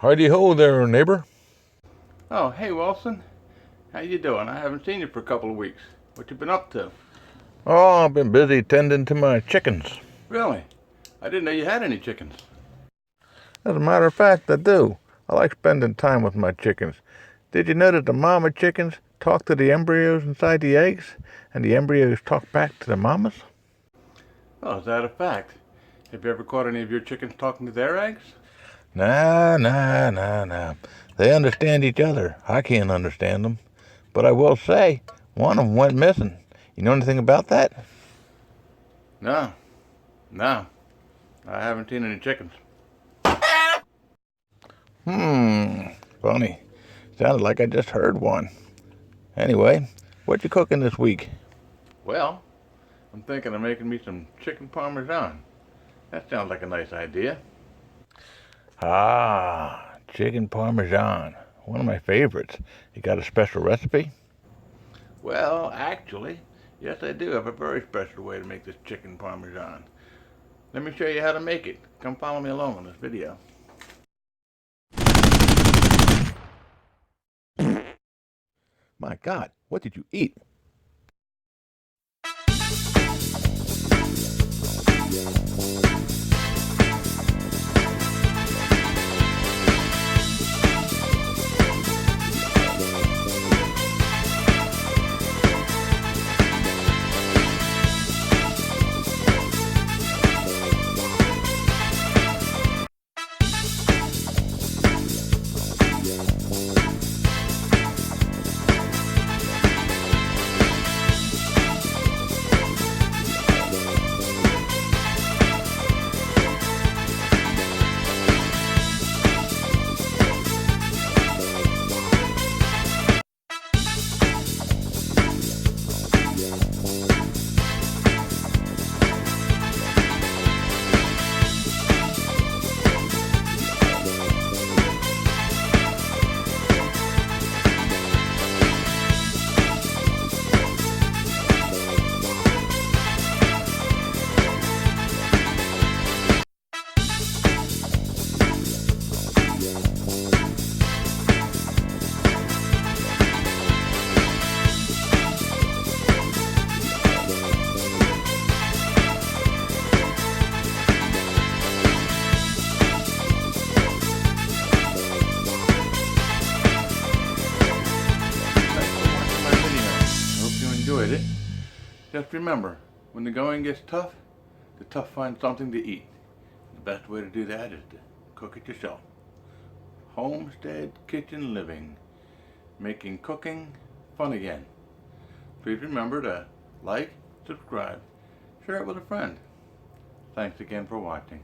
Heidi ho there, neighbor. Oh, hey Wilson. How you doing? I haven't seen you for a couple of weeks. What you been up to? Oh, I've been busy tending to my chickens. Really? I didn't know you had any chickens. As a matter of fact, I do. I like spending time with my chickens. Did you know that the mama chickens talk to the embryos inside the eggs, and the embryos talk back to the mamas? Oh, is that a fact? Have you ever caught any of your chickens talking to their eggs? Nah. They understand each other. I can't understand them. But I will say, one of them went missing. You know anything about that? No. No. I haven't seen any chickens. Funny. Sounded like I just heard one. Anyway, what you cooking this week? Well, I'm thinking of making me some chicken parmesan. That sounds like a nice idea. Ah, chicken parmesan. One of my favorites. You got a special recipe? Well, actually, yes I do have a very special way to make this chicken parmesan. Let me show you how to make it. Come follow me along on this video. My God, what did you eat? Enjoyed it. Just remember, when the going gets tough, the tough find something to eat. The best way to do that is to cook it yourself. Homestead kitchen living, making cooking fun again. Please remember to like, subscribe, share it with a friend. Thanks again for watching.